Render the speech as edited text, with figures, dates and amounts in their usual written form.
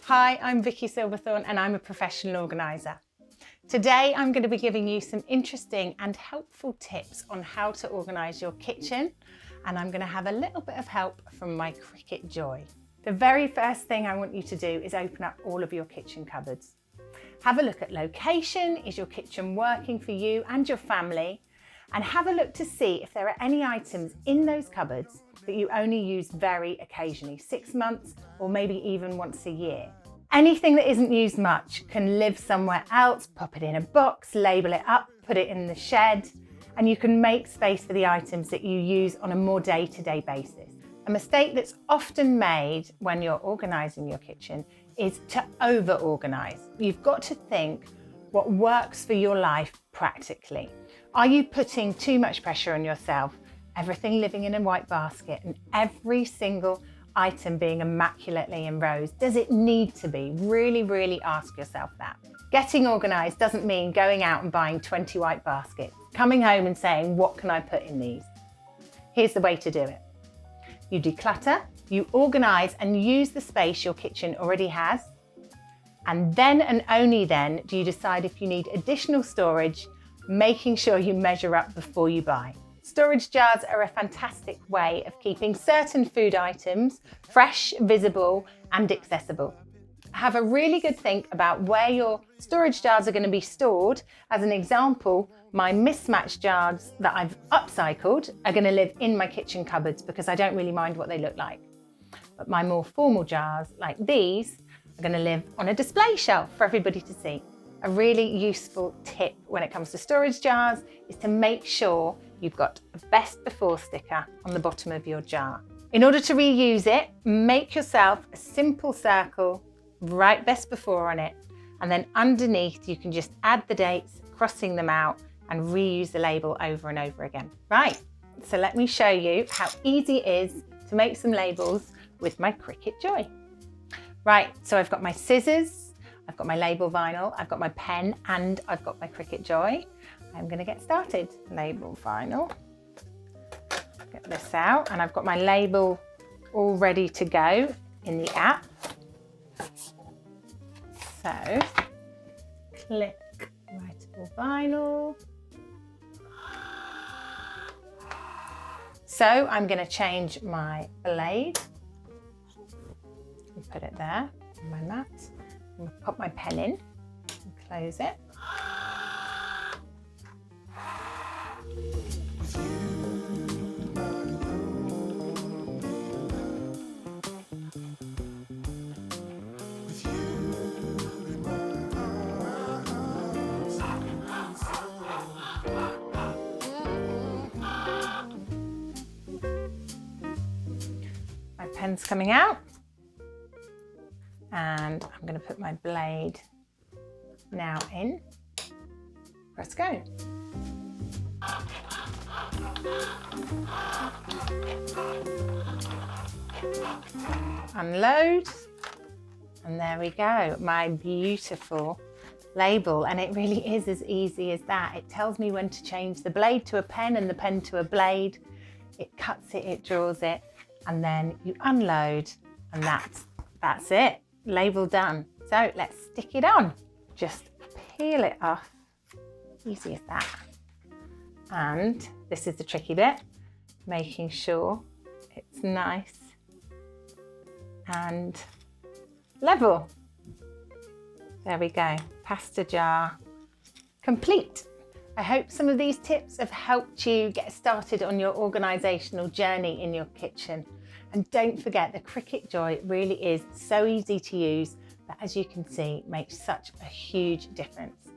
Hi, I'm Vicky Silverthorn and I'm a professional organiser. Today I'm going to be giving you some interesting and helpful tips on how to organise your kitchen, and I'm going to have a little bit of help from my Cricut Joy. The very first thing I want you to do is open up all of your kitchen cupboards. Have a look at location. Is your kitchen working for you and your family? And have a look to see if there are any items in those cupboards that you only use very occasionally, 6 months or maybe even once a year. Anything that isn't used much can live somewhere else. Pop it in a box, label it up, put it in the shed, and you can make space for the items that you use on a more day-to-day basis. A mistake that's often made when you're organising your kitchen is to over-organise. You've got to think what works for your life practically. Are you putting too much pressure on yourself? Everything living in a white basket and every single item being immaculately in rows. Does it need to be? Really ask yourself that. Getting organised doesn't mean going out and buying 20 white baskets, coming home and saying, what can I put in these? Here's the way to do it. You declutter, you organise and use the space your kitchen already has, and then and only then do you decide if you need additional storage, making sure you measure up before you buy. Storage jars are a fantastic way of keeping certain food items fresh, visible and accessible. Have a really good think about where your storage jars are going to be stored. As an example, my mismatched jars that I've upcycled are going to live in my kitchen cupboards because I don't really mind what they look like. But my more formal jars, like these, are going to live on a display shelf for everybody to see. A really useful tip when it comes to storage jars is to make sure you've got a best before sticker on the bottom of your jar. In order to reuse it, make yourself a simple circle, write best before on it, and then underneath you can just add the dates, crossing them out, and reuse the label over and over again. Right, so let me show you how easy it is to make some labels with my Cricut Joy. Right, so I've got my scissors, I've got my label vinyl, I've got my pen, and I've got my Cricut Joy. I'm going to get started. Label vinyl. Get this out, and I've got my label all ready to go in the app. So, click writable vinyl. So I'm going to change my blade and put it there on my mat. I'm going to pop my pen in and close it. My pen's coming out, and I'm going to put my blade now in. Press go. Unload, and there we go, my beautiful label. And it really is as easy as that. It tells me when to change the blade to a pen and the pen to a blade. It cuts it, it draws it, and then you unload, and that's it. Label done. So let's stick it on. Just peel it off. Easy as that. And this is the tricky bit, making sure it's nice and level. There we go. Pasta jar complete. I hope some of these tips have helped you get started on your organisational journey in your kitchen. And don't forget, the Cricut Joy really is so easy to use, but as you can see, makes such a huge difference.